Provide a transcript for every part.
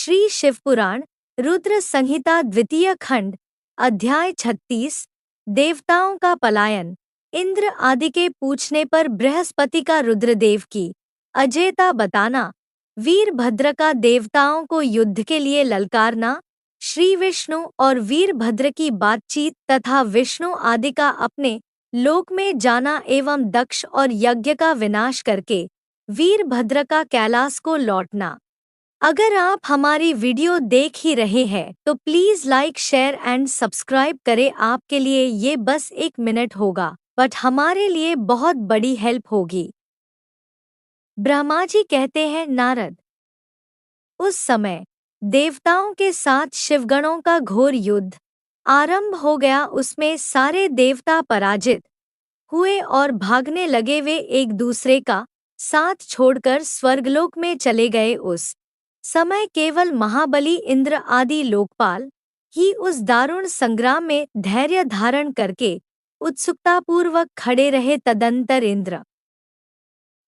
श्री शिवपुराण रुद्र संहिता द्वितीय खंड अध्याय 36 देवताओं का पलायन। इंद्र आदि के पूछने पर बृहस्पति का रुद्रदेव की अजेयता बताना, वीरभद्र का देवताओं को युद्ध के लिए ललकारना, श्री विष्णु और वीरभद्र की बातचीत तथा विष्णु आदि का अपने लोक में जाना एवं दक्ष और यज्ञ का विनाश करके वीरभद्र का कैलाश को लौटना। अगर आप हमारी वीडियो देख ही रहे हैं तो please like share and subscribe करें। आपके लिए ये बस 1 मिनट होगा बट हमारे लिए बहुत बड़ी हेल्प होगी। ब्रह्मा जी कहते हैं, नारद, उस समय देवताओं के साथ शिवगणों का घोर युद्ध आरंभ हो गया। उसमें सारे देवता पराजित हुए और भागने लगे। वे एक दूसरे का साथ छोड़कर स्वर्गलोक में चले गए। उस समय केवल महाबली इंद्र आदि लोकपाल ही उस दारुण संग्राम में धैर्य धारण करके उत्सुकतापूर्वक खड़े रहे। तदंतर इंद्र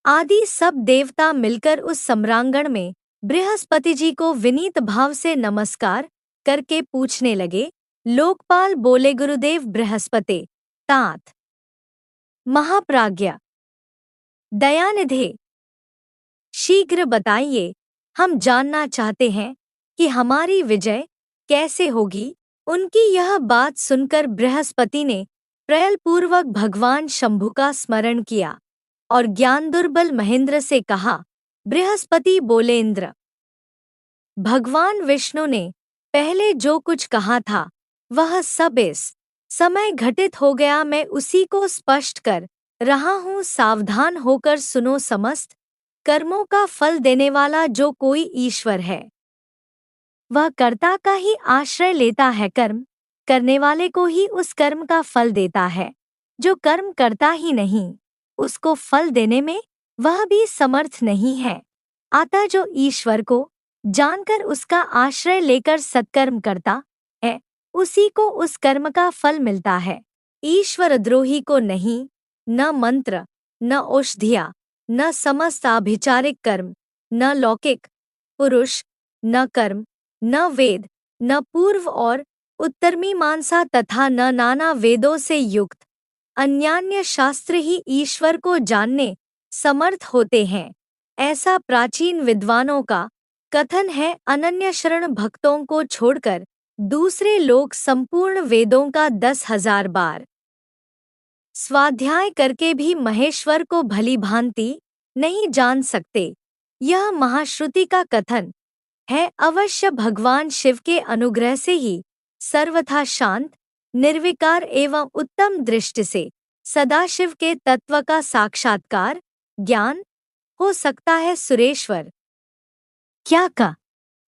आदि सब देवता मिलकर उस सम्रांगण में बृहस्पति जी को विनीत भाव से नमस्कार करके पूछने लगे। लोकपाल बोले, गुरुदेव बृहस्पति, तात महाप्राज्ञ, दयानिधे, शीघ्र बताइए, हम जानना चाहते हैं कि हमारी विजय कैसे होगी। उनकी यह बात सुनकर बृहस्पति ने प्रयलपूर्वक भगवान शंभु का स्मरण किया और ज्ञान दुर्बल महेंद्र से कहा। बृहस्पति बोले, इंद्र, भगवान विष्णु ने पहले जो कुछ कहा था वह सब इस समय घटित हो गया। मैं उसी को स्पष्ट कर रहा हूँ। सावधान होकर सुनो। समस्त कर्मों का फल देने वाला जो कोई ईश्वर है वह कर्ता का ही आश्रय लेता है। कर्म करने वाले को ही उस कर्म का फल देता है। जो कर्म करता ही नहीं उसको फल देने में वह भी समर्थ नहीं है। अतः जो ईश्वर को जानकर उसका आश्रय लेकर सत्कर्म करता है उसी को उस कर्म का फल मिलता है। ईश्वर द्रोही को नहीं, न मंत्र, न औषधिया, न समस्त आभिचारिक कर्म, न लौकिक पुरुष, न कर्म, न वेद, न पूर्व और उत्तरमीमांसा तथा न नाना वेदों से युक्त अन्यान्य शास्त्र ही ईश्वर को जानने समर्थ होते हैं। ऐसा प्राचीन विद्वानों का कथन है। अनन्य शरण भक्तों को छोड़कर दूसरे लोग संपूर्ण वेदों का 10,000 बार स्वाध्याय करके भी महेश्वर को भली भांति नहीं जान सकते। यह महाश्रुति का कथन है। अवश्य भगवान शिव के अनुग्रह से ही सर्वथा शांत, निर्विकार एवं उत्तम दृष्टि से सदाशिव के तत्व का साक्षात्कार ज्ञान हो सकता है। सुरेश्वर क्या का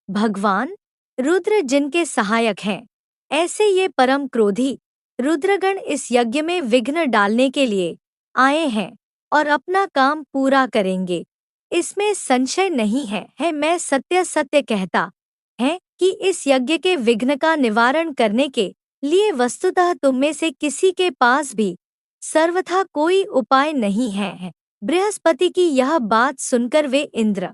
भगवान रुद्र जिनके सहायक हैं, ऐसे ये परम क्रोधी रुद्रगण इस यज्ञ में विघ्न डालने के लिए आए हैं और अपना काम पूरा करेंगे, इसमें संशय नहीं है। मैं सत्य सत्य कहता है कि इस यज्ञ के विघ्न का निवारण करने के लिए वस्तुतः तुम में से किसी के पास भी सर्वथा कोई उपाय नहीं है। बृहस्पति की यह बात सुनकर वे इंद्र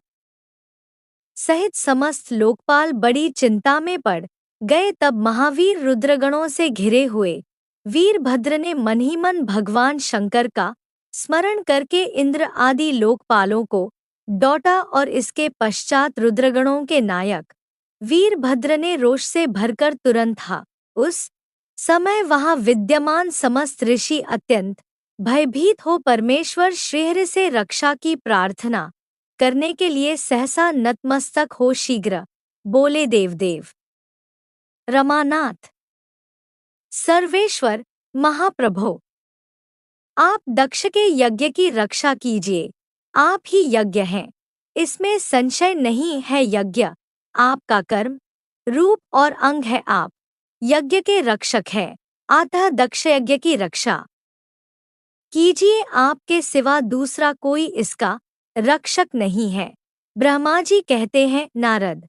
सहित समस्त लोकपाल बड़ी चिंता में पड़ गए। तब महावीर रुद्रगणों से घिरे हुए वीरभद्र ने मन ही मन भगवान शंकर का स्मरण करके इंद्र आदि लोकपालों को डॉटा और इसके पश्चात रुद्रगणों के नायक वीरभद्र ने रोष से भरकर तुरंत था। उस समय वहां विद्यमान समस्त ऋषि अत्यंत भयभीत हो परमेश्वर श्रीहरि से रक्षा की प्रार्थना करने के लिए सहसा नतमस्तक हो शीघ्र बोले, देवदेव, रमानाथ, सर्वेश्वर, महाप्रभो, आप दक्ष के यज्ञ की रक्षा कीजिए। आप ही यज्ञ हैं, इसमें संशय नहीं है। यज्ञ आपका कर्म रूप और अंग है। आप यज्ञ के रक्षक हैं, अतः दक्ष यज्ञ की रक्षा कीजिए। आपके सिवा दूसरा कोई इसका रक्षक नहीं है। ब्रह्मा जी कहते हैं, नारद,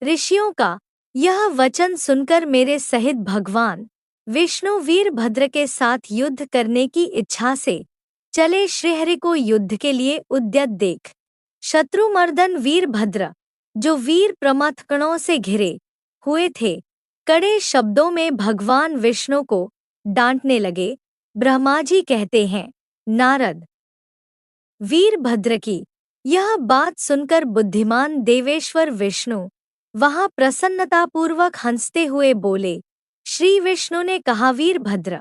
ऋषियों का यह वचन सुनकर मेरे सहित भगवान विष्णु वीरभद्र के साथ युद्ध करने की इच्छा से चले। श्रीहरि को युद्ध के लिए उद्यत देख शत्रुमर्दन वीरभद्र जो वीर प्रमथगणों से घिरे हुए थे, कड़े शब्दों में भगवान विष्णु को डांटने लगे। ब्रह्मा जी कहते हैं, नारद, वीरभद्र की यह बात सुनकर बुद्धिमान देवेश्वर विष्णु वहां प्रसन्नतापूर्वक हंसते हुए बोले। श्री विष्णु ने कहा, वीरभद्र,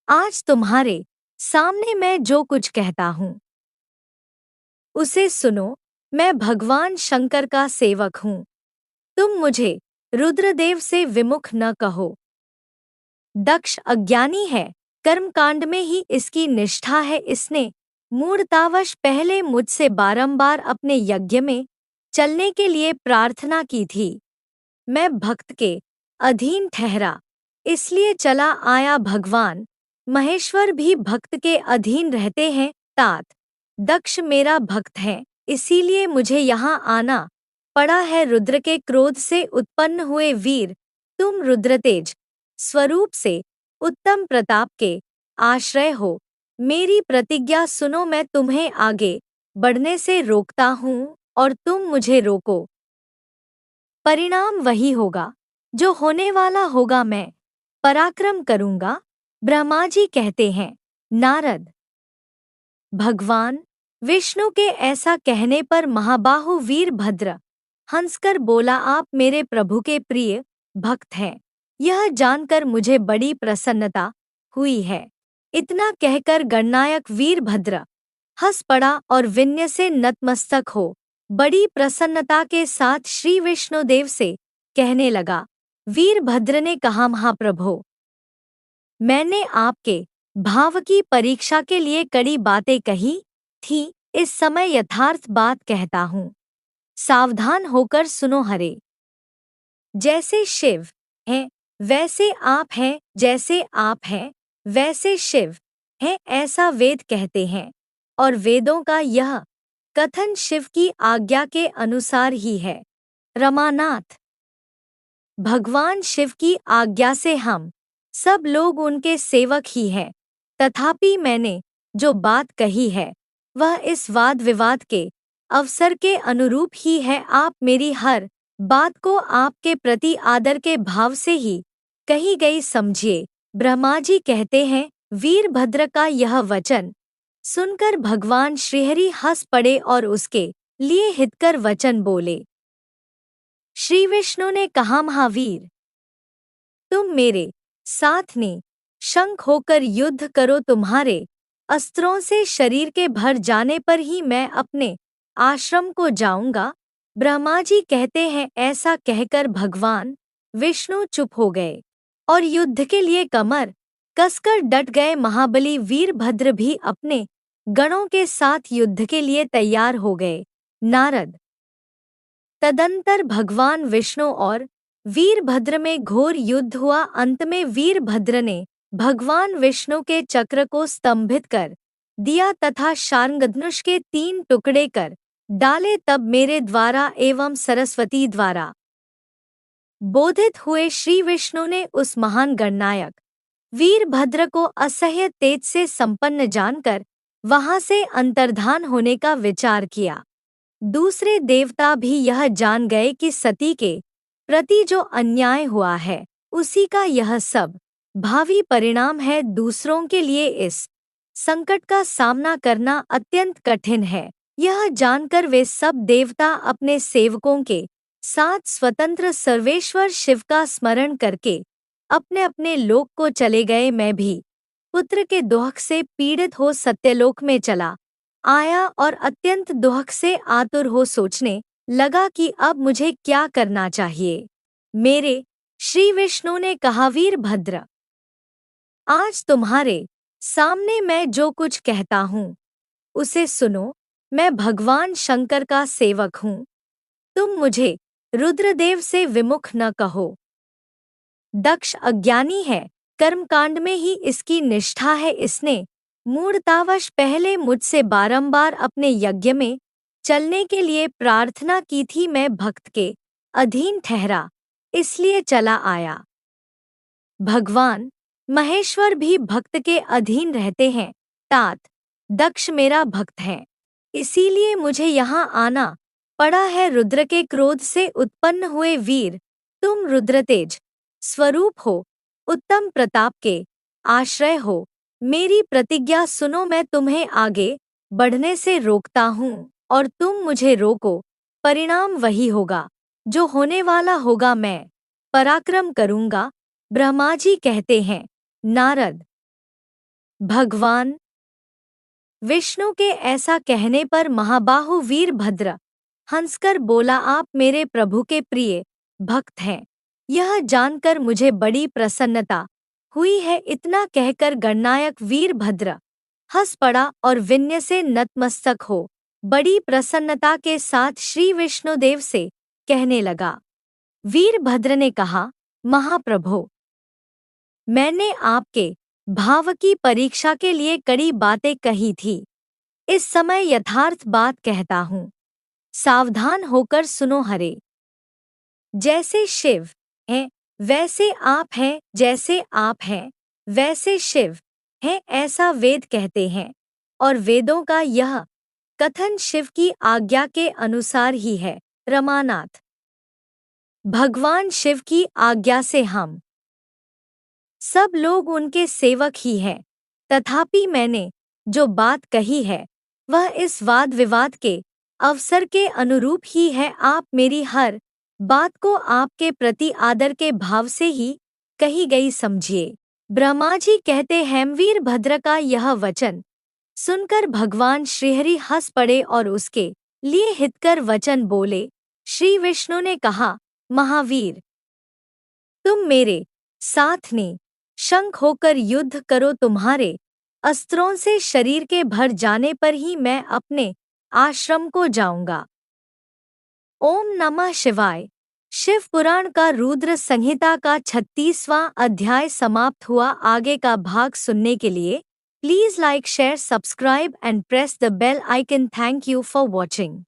आज तुम्हारे सामने मैं जो कुछ कहता हूं उसे सुनो। मैं भगवान शंकर का सेवक हूं। तुम मुझे रुद्रदेव से विमुख न कहो। दक्ष अज्ञानी है, कर्मकांड में ही इसकी निष्ठा है। इसने मूढ़तावश पहले मुझसे बारंबार अपने यज्ञ में चलने के लिए प्रार्थना की थी। मैं भक्त के अधीन ठहरा, इसलिए चला आया। भगवान महेश्वर भी भक्त के अधीन रहते हैं। तात, दक्ष मेरा भक्त है, इसीलिए मुझे यहाँ आना पड़ा है। रुद्र के क्रोध से उत्पन्न हुए वीर, तुम रुद्रतेज स्वरूप से उत्तम प्रताप के आश्रय हो। मेरी प्रतिज्ञा सुनो। मैं तुम्हें आगे बढ़ने से रोकता हूँ और तुम मुझे रोको। परिणाम वही होगा जो होने वाला होगा। मैं पराक्रम करूंगा। ब्रह्मा जी कहते हैं, नारद, भगवान विष्णु के ऐसा कहने पर महाबाहु वीरभद्र हंसकर बोला, आप मेरे प्रभु के प्रिय भक्त हैं, यह जानकर मुझे बड़ी प्रसन्नता हुई है। इतना कहकर गणनायक वीरभद्र हंस पड़ा और विनय से नतमस्तक हो बड़ी प्रसन्नता के साथ श्री विष्णुदेव से कहने लगा। वीरभद्र ने कहा, महाप्रभु, मैंने आपके भाव की परीक्षा के लिए कड़ी बातें कही थी। इस समय यथार्थ बात कहता हूँ, सावधान होकर सुनो। हरे, जैसे शिव हैं वैसे आप हैं, जैसे आप हैं वैसे शिव हैं, ऐसा वेद कहते हैं। और वेदों का यह कथन शिव की आज्ञा के अनुसार ही है। रमानाथ, भगवान शिव की आज्ञा से हम सब लोग उनके सेवक ही हैं। तथापि मैंने जो बात कही है वह इस वाद विवाद के अवसर के अनुरूप ही है। आप मेरी हर बात को आपके प्रति आदर के भाव से ही कही गई समझिए। ब्रह्मा जी कहते हैं, वीरभद्र का यह वचन सुनकर भगवान श्रीहरि हंस पड़े और उसके लिए हितकर वचन बोले। श्री विष्णु ने कहा, महावीर, तुम मेरे साथ ने शंख होकर युद्ध करो। तुम्हारे अस्त्रों से शरीर के भर जाने पर ही मैं अपने आश्रम को जाऊंगा। ब्रह्मा जी कहते हैं, ऐसा कहकर भगवान विष्णु चुप हो गए और युद्ध के लिए कमर कसकर डट गए। महाबली वीरभद्र भी अपने गणों के साथ युद्ध के लिए तैयार हो गए। नारद, तदंतर भगवान विष्णु और वीरभद्र में घोर युद्ध हुआ। अंत में वीरभद्र ने भगवान विष्णु के चक्र को स्तंभित कर दिया तथा शार्ङ्गधनुष के 3 टुकड़े कर डाले। तब मेरे द्वारा एवं सरस्वती द्वारा बोधित हुए श्री विष्णु ने उस महान गणनायक वीरभद्र को असह्य तेज से संपन्न जानकर वहां से अंतर्धान होने का विचार किया। दूसरे देवता भी यह जान गए कि सती के प्रति जो अन्याय हुआ है उसी का यह सब भावी परिणाम है। दूसरों के लिए इस संकट का सामना करना अत्यंत कठिन है। यह जानकर वे सब देवता अपने सेवकों के साथ स्वतंत्र सर्वेश्वर शिव का स्मरण करके अपने अपने लोक को चले गए। मैं भी पुत्र के दुख से पीड़ित हो सत्यलोक में चला आया और अत्यंत दुख से आतुर हो सोचने लगा कि अब मुझे क्या करना चाहिए। मेरे श्री विष्णु ने कहा, वीरभद्र, आज तुम्हारे सामने मैं जो कुछ कहता हूँ उसे सुनो। मैं भगवान शंकर का सेवक हूँ। तुम मुझे रुद्रदेव से विमुख न कहो। दक्ष अज्ञानी है, कर्मकांड में ही इसकी निष्ठा है। इसने मूढ़तावश पहले मुझसे बारंबार अपने यज्ञ में चलने के लिए प्रार्थना की थी। मैं भक्त के अधीन ठहरा, इसलिए चला आया। भगवान महेश्वर भी भक्त के अधीन रहते हैं। तात, दक्ष मेरा भक्त है, इसीलिए मुझे यहाँ आना पड़ा है रुद्र के क्रोध से उत्पन्न हुए वीर, तुम रुद्रतेज स्वरूप हो, उत्तम प्रताप के आश्रय हो। मेरी प्रतिज्ञा सुनो, मैं तुम्हें आगे बढ़ने से रोकता हूँ और तुम मुझे रोको। परिणाम वही होगा जो होने वाला होगा, मैं पराक्रम करूँगा। ब्रह्मा जी कहते हैं, नारद भगवान विष्णु के ऐसा कहने पर महाबाहु वीरभद्र हंसकर बोला, आप मेरे प्रभु के प्रिय भक्त हैं, यह जानकर मुझे बड़ी प्रसन्नता हुई है। इतना कहकर गणनायक वीरभद्र हंस पड़ा और विनय से नतमस्तक हो बड़ी प्रसन्नता के साथ श्री विष्णुदेव से कहने लगा। वीरभद्र ने कहा, महाप्रभो, मैंने आपके भाव की परीक्षा के लिए कड़ी बातें कही थी। इस समय यथार्थ बात कहता हूँ, सावधान होकर सुनो। हरे जैसे शिव हैं वैसे आप हैं, जैसे आप हैं वैसे शिव हैं, ऐसा वेद कहते हैं और वेदों का यह कथन शिव की आज्ञा के अनुसार ही है। रमानाथ, भगवान शिव की आज्ञा से हम सब लोग उनके सेवक ही हैं। तथापि मैंने जो बात कही है वह इस वाद विवाद के अवसर के अनुरूप ही है। आप मेरी हर बात को आपके प्रति आदर के भाव से ही कही गई समझिए। ब्रह्मा जी कहते हैं, वीरभद्र का यह वचन सुनकर भगवान श्रीहरि हंस पड़े और उसके लिए हितकर वचन बोले। श्री विष्णु ने कहा, महावीर, तुम मेरे साथ ने शंख होकर युद्ध करो। तुम्हारे अस्त्रों से शरीर के भर जाने पर ही मैं अपने आश्रम को जाऊंगा। ओम नमः शिवाय। शिव पुराण का रुद्र संहिता का 36वां अध्याय समाप्त हुआ। आगे का भाग सुनने के लिए please like, share, subscribe and press the bell icon. Thank you for watching.